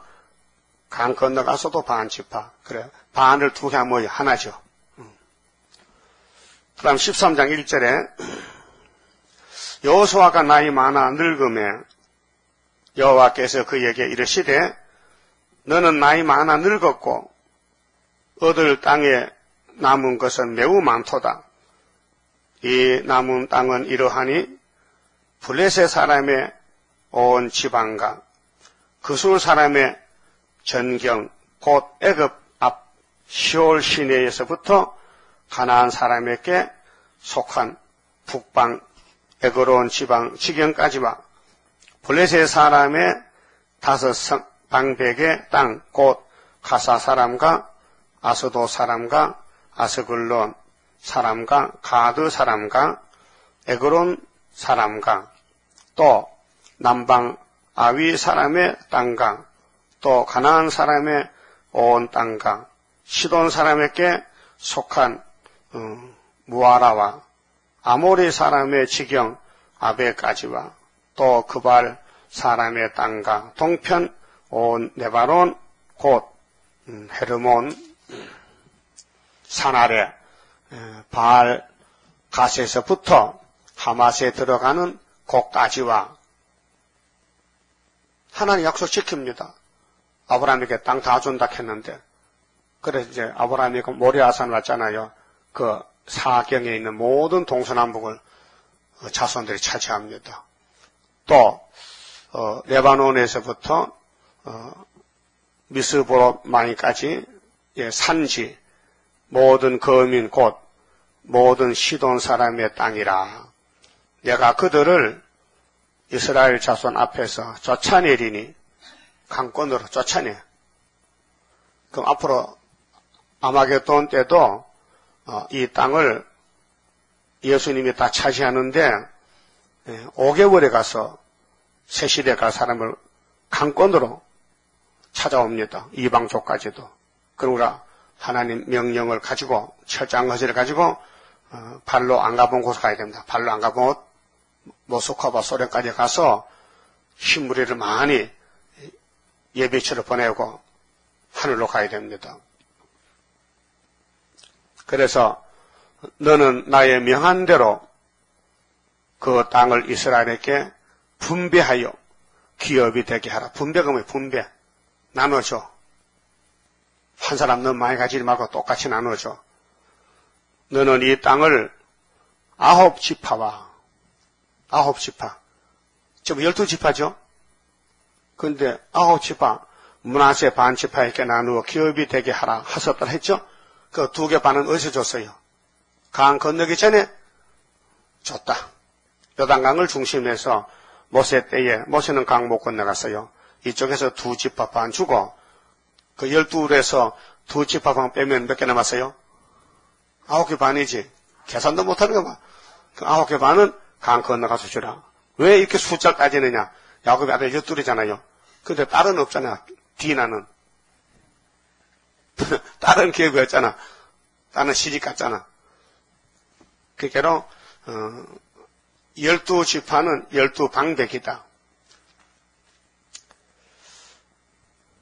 강 건너가서도 반 지파. 그래 반을 두 개 하면 하나죠. 그 다음 13장 1절에 여호수아가 나이 많아 늙음에 여호와께서 그에게 이르시되 너는 나이 많아 늙었고 얻을 땅에 남은 것은 매우 많도다. 이 남은 땅은 이러하니 블레셋 사람의 온 지방과 그술 사람의 전경 곧 애굽 앞 시올 시내에서부터 가나안 사람에게 속한 북방 에그론 지방 지경까지와 블레셋 사람의 5 방백의 땅 곧 가사 사람과 아스도 사람과 아스글론 사람과 가드 사람과 에그론 사람과 또 남방 아위 사람의 땅과 또 가나안 사람의 온 땅과 시돈 사람에게 속한 무아라와 아모리 사람의 지경 아베까지와 또 그발 사람의 땅과 동편 온 네바론 곧 헤르몬 산 아래 바알 갓에서부터 하맛에 들어가는 곳까지와 하나님 약속시킵니다. 아브라함에게 땅 다 준다 했는데 그래서 이제 아브라함이 그 모리아산 왔잖아요. 그 사경에 있는 모든 동서남북을 자손들이 차지합니다. 또 레바논에서부터 미스보로마니까지 산지 모든 거민 곧 모든 시돈 사람의 땅이라. 내가 그들을 이스라엘 자손 앞에서 쫓아내리니 강권으로 쫓아내. 그럼 앞으로 아마겟돈 때도 이 땅을 예수님이 다 차지하는데 5개월에 가서 새시대에 갈 사람을 강권으로 찾아옵니다. 이방족까지도. 그러므로 하나님 명령을 가지고 철장 거지를 가지고 발로 안 가본 곳에 가야 됩니다. 발로 안 가본 곳 모스크바 소련까지 가서 흰무리를 많이 예비치를 보내고 하늘로 가야 됩니다. 그래서 너는 나의 명한 대로 그 땅을 이스라엘에게 분배하여 기업이 되게 하라. 분배가 뭐예요? 분배. 나눠줘. 한 사람 너무 많이 가지지 말고 똑같이 나눠줘. 너는 이 땅을 9지파와 9지파. 지금 12지파죠? 근데 9지파, 므낫세 반지파에게 나누어 기업이 되게 하라 하셨다 했죠? 그 2개 반은 어디서 줬어요? 강 건너기 전에 줬다. 요단강을 중심해서 모세 때에 모세는 강 못 건너갔어요. 이쪽에서 2지파 반 주고 그 12에서 2지파 반 빼면 몇 개 남았어요? 9개 반이지. 계산도 못하는 거 봐. 그 9개 반은 강 건너가서 주라. 왜 이렇게 숫자 따지느냐? 야곱의 아들 12이잖아요. 근데 딸은 없잖아. 디나는. 딸은 기업이 없잖아. 딸은 시집 갔잖아. 그게로 12지파는 12방백이다.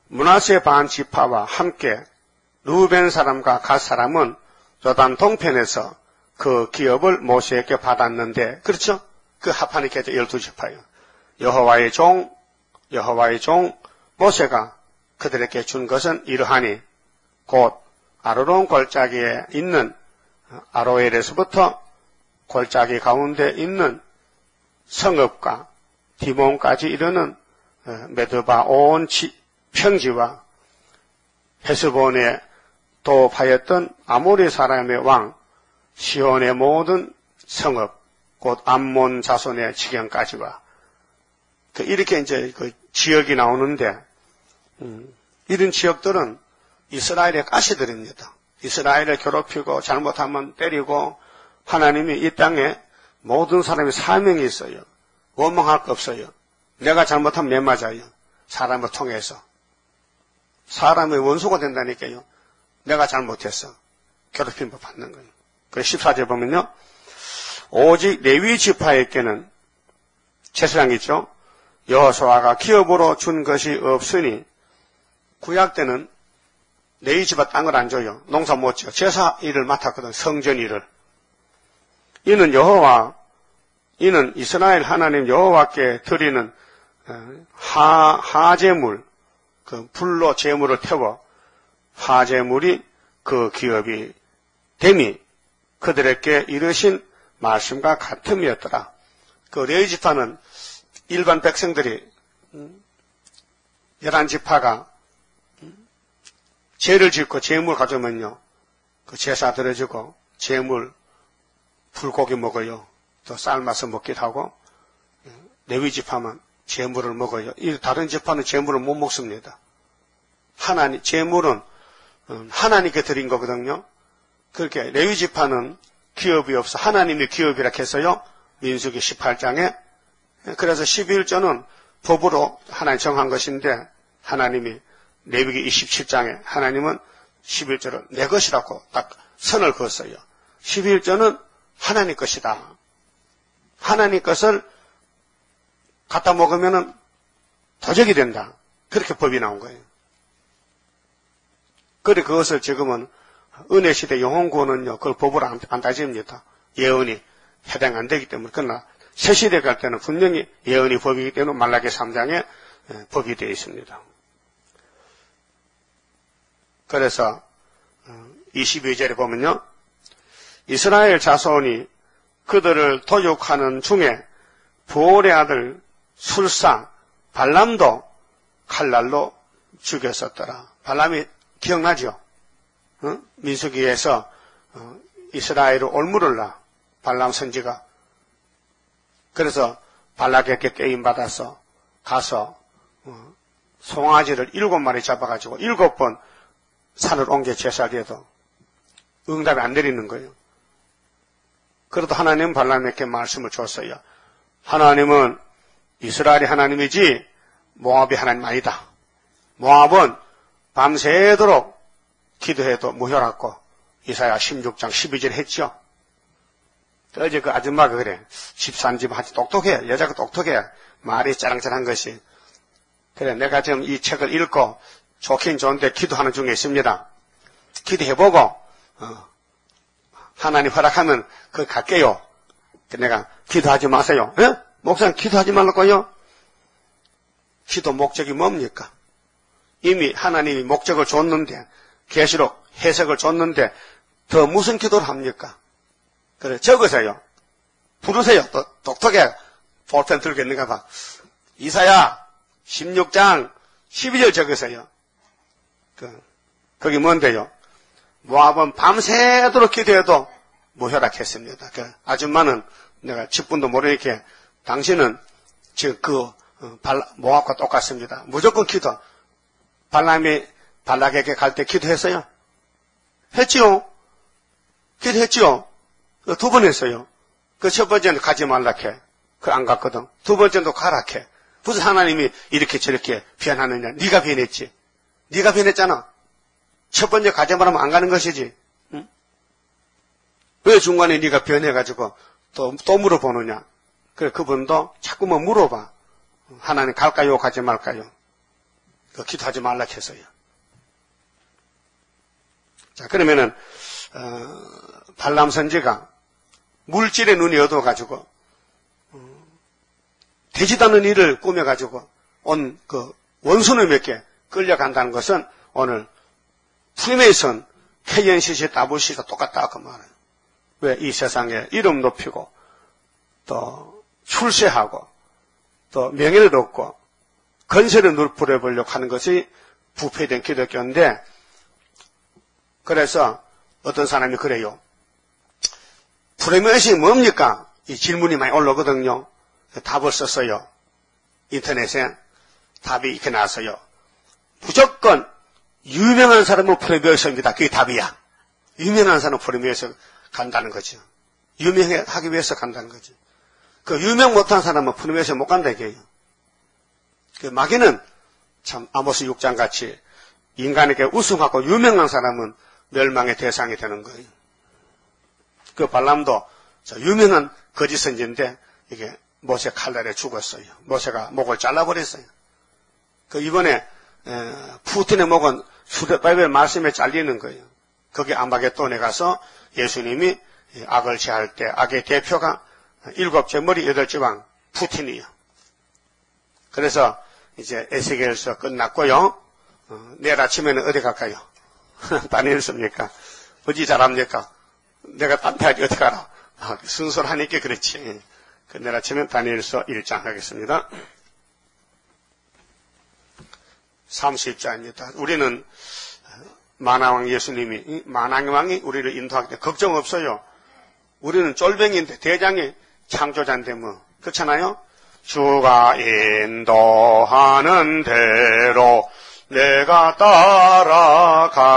므낫세 반지파와 함께 루벤 사람과 갓 사람은 요단 동편에서 그 기업을 모세에게 받았는데, 그렇죠? 그 합하니까 12지파예요. 여호와의 종 모세가 그들에게 준 것은 이러하니 곧 아르논 골짜기에 있는 아로엘에서부터 골짜기 가운데 있는 성읍과 디몬까지 이르는 메드바 온 평지와 헤스본에 도파였던 아모리 사람의 왕 시온의 모든 성읍 곧 암몬 자손의 지경까지와 이렇게 이제 그 지역이 나오는데 이런 지역들은 이스라엘의 가시들입니다. 이스라엘을 괴롭히고 잘못하면 때리고 하나님이 이 땅에 모든 사람이 사명이 있어요. 원망할 거 없어요. 내가 잘못하면 매 맞아요. 사람을 통해서. 사람의 원수가 된다니까요. 내가 잘못했어. 괴롭힘을 받는 거예요. 그래서 14절 보면요. 오직 레위 지파에게는 제사장이 있죠. 여호수아가 기업으로 준 것이 없으니 구약 때는 레위 지파 땅을 안 줘요. 농사 못 지어. 제사 일을 맡았거든. 성전 일을. 이는 이스라엘 하나님 여호와께 드리는 하제물, 그 불로 제물을 태워 하제물이 그 기업이 됨이 그들에게 이르신 말씀과 같음이었더라. 그 레위 지파는 일반 백성들이 11지파가 죄를 짓고 제물 가져오면요. 그 제사 드려주고 제물 불고기 먹어요. 또 삶아서 먹기도 하고 레위 지파만 제물을 먹어요. 다른 지파는 제물을 못 먹습니다. 제물은 하나님께 드린 거거든요. 그렇게 레위 지파는 기업이 없어 하나님이 기업이라 했어요. 민수기 18장에. 그래서 11조는 법으로 하나님 정한 것인데 하나님이 레위기 27장에 하나님은 11조를 내 것이라고 딱 선을 그었어요. 11조는 하나님 것이다. 하나님 것을 갖다 먹으면 도적이 된다. 그렇게 법이 나온 거예요. 그래 그것을 지금은 은혜 시대 영혼 구원은요, 그걸 법으로 안 따집니다. 예언이 해당 안 되기 때문에. 그러나 새 시대 갈 때는 분명히 예언이 법이기 때문에 말라기 3장에 법이 되어 있습니다. 그래서 22절에 보면요, 이스라엘 자손이 그들을 도륙하는 중에 부올의 아들 술사 발람도 칼날로 죽였었더라. 발람이 기억나죠? 민수기에서 이스라엘을 올무를 놔. 발람 선지가. 그래서 발락에게 깨임받아서 가서 송아지를 7마리 잡아가지고 7번 산을 옮겨 제사해도 응답이 안 내리는 거예요. 그래도 하나님은 발람에게 말씀을 줬어요. 하나님은 이스라엘이 하나님이지 모압이 하나님 아니다. 모압은 밤새도록 기도해도 무효라고 이사야 16장 12절 했죠. 어제 그 아줌마가 그래. 집산집 아주 똑똑해. 여자가 똑똑해. 말이 짜랑짜랑한 것이. 그래 내가 지금 이 책을 읽고 좋긴 좋은데 기도하는 중에 있습니다. 기도해보고 하나님 허락하면 그거 갈게요. 내가 기도하지 마세요. 예? 목사님 기도하지 말라고요? 기도 목적이 뭡니까? 이미 하나님이 목적을 줬는데 계시록 해석을 줬는데 더 무슨 기도를 합니까? 그래 적으세요. 부르세요. 또 똑똑해. 볼펜 들고 있는가 봐. 이사야 16장 12절 적으세요. 거기 뭔데요? 모압은 밤새도록 기도해도 무효락했습니다. 그 아줌마는 내가 10분도 모르니까 당신은 지금 모압과 똑같습니다. 무조건 기도. 발람이 발락에게 갈 때 기도했어요? 했지요? 기도했지요? 2번 했어요. 그 첫 번째는 가지 말라 해. 그 안 갔거든. 2번째도 가라 해. 무슨 하나님이 이렇게 저렇게 변하느냐. 네가 변했지. 네가 변했잖아. 첫 번째 가지 말하면 안 가는 것이지. 응? 왜 중간에 네가 변해가지고 또 물어보느냐. 그래 그분도 자꾸만 물어봐. 하나님 갈까요? 가지 말까요? 기도하지 말라 했어요. 자 그러면은 발람 선지가 물질의 눈이 어두워가지고 되지도 않는 일을 꾸며가지고 온 그 원수놈에게 끌려간다는 것은 오늘 프리메이슨 KNCC WC가 똑같다 그 말이에요. 왜 이 세상에 이름 높이고 또 출세하고 또 명예를 얻고 건세를 누려보려고 하는 것이 부패된 기독교인데, 그래서 어떤 사람이 그래요. 프리메이슨이 뭡니까? 이 질문이 많이 올라오거든요. 답을 썼어요. 인터넷에 답이 이렇게 나왔어요. 무조건 유명한 사람은 프리메이슨입니다. 그게 답이야. 유명한 사람은 프리메이슨 간다는 거죠. 유명하기 위해서 간다는 거죠. 그 유명 못한 사람은 프리메이슨 못 간다 이게요. 그 마귀는 참 아모스 6장 같이 인간에게 우승하고 유명한 사람은 멸망의 대상이 되는 거예요. 그 발람도 유명한 거짓 선지인데 이게 모세 칼날에 죽었어요. 모세가 목을 잘라버렸어요. 그 이번에 푸틴의 목은 바이블 말씀에 잘리는 거예요. 거기 아마겟돈에 가서 예수님이 악을 제할 때 악의 대표가 7째 머리 8째 왕 푸틴이요. 그래서 이제 에스겔서 끝났고요. 내일 아침에는 어디 갈까요? 다니엘서입니까? 어디 잘합니까? 내가 딴 데 어디 가라? 순서를 하니까 그렇지. 내일 아침엔 다니엘서 1장 하겠습니다. 30장입니다. 우리는 만왕 예수님이, 만왕왕이 우리를 인도하기 때문에 걱정 없어요. 우리는 쫄병인데 대장이 창조자인데 뭐, 그렇잖아요? 주가 인도하는 대로 내가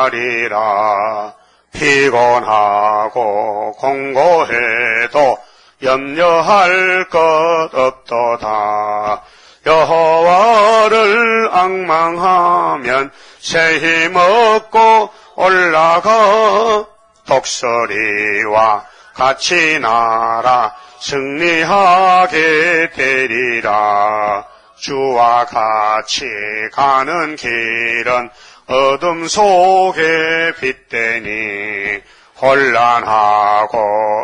따라가리라. 피곤하고 공고해도 염려할 것 없도다. 여호와를 앙망하면 새 힘 얻고 올라가 독수리와 같이 날아 승리하게 되리라. 주와 같이 가는 길은 어둠 속에 빛되니 혼란하고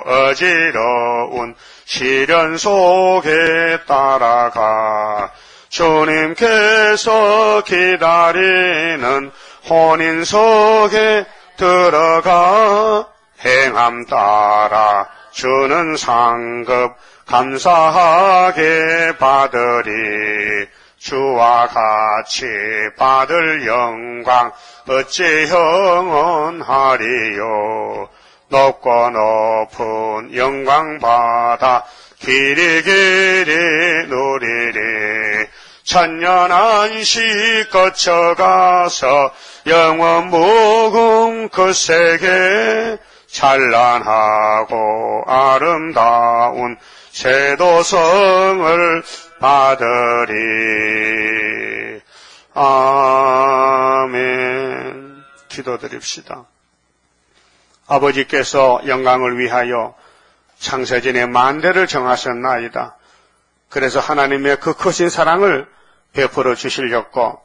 어지러운 시련 속에 따라가 주님께서 기다리는 혼인 속에 들어가 행함 따라 주는 상급 감사하게 받으리. 주와 같이 받을 영광 어찌 영원하리요. 높고 높은 영광 받아 길이 누리리. 천년 안식 거쳐가서 영원 무궁 그 세계 찬란하고 아름다운 세도성을 받으리. 아멘. 기도드립시다. 아버지께서 영광을 위하여 창세전에 만대를 정하셨나이다. 그래서 하나님의 그 크신 사랑을 베풀어 주시려고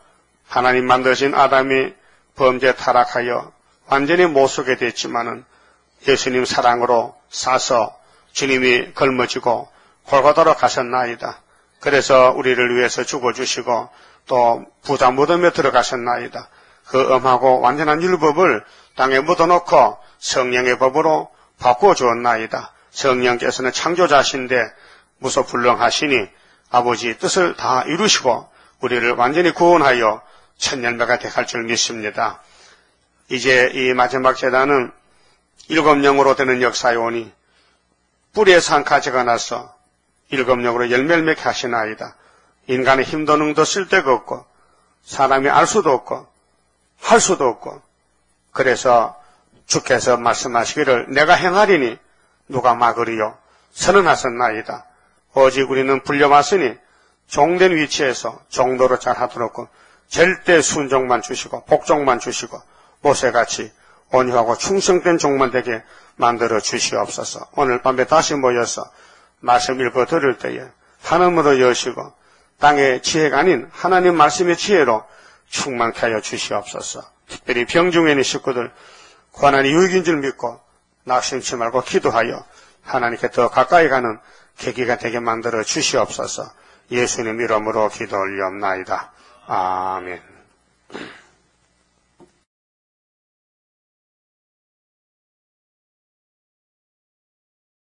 하나님 만드신 아담이 범죄 타락하여 완전히 못 속게 됐지만은 예수님 사랑으로 사서 주님이 걸머지고 골고다로 가셨나이다. 그래서 우리를 위해서 죽어주시고 또 부자 무덤에 들어가셨나이다. 그 엄하고 완전한 율법을 땅에 묻어놓고 성령의 법으로 바꿔주었나이다. 성령께서는 창조자신데 무소불능하시니 아버지 뜻을 다 이루시고 우리를 완전히 구원하여 천년배가 되갈 줄 믿습니다. 이제 이 마지막 제단은 7영으로 되는 역사에 오니 뿌리에서 한 가지가 나서 7영으로 열매를 맺게 하시나이다. 인간의 힘도 능도 쓸데가 없고 사람이 알 수도 없고 할 수도 없고 그래서 주께서 말씀하시기를 내가 행하리니 누가 막으리요. 선언하셨나이다. 오직 우리는 불려왔으니 종된 위치에서 종도로 잘하도록 절대 순종만 주시고 복종만 주시고 모세같이 온유하고 충성된 종만 되게 만들어 주시옵소서. 오늘 밤에 다시 모여서 말씀 읽어 들을 때에 하늘문을 여시고 땅의 지혜가 아닌 하나님 말씀의 지혜로 충만케 하여 주시옵소서. 특별히 병중에 있는 식구들 고난이 유익인 줄 믿고 낙심치 말고 기도하여 하나님께 더 가까이 가는 계기가 되게 만들어 주시옵소서. 예수님 이름으로 기도 올리옵나이다. 아멘.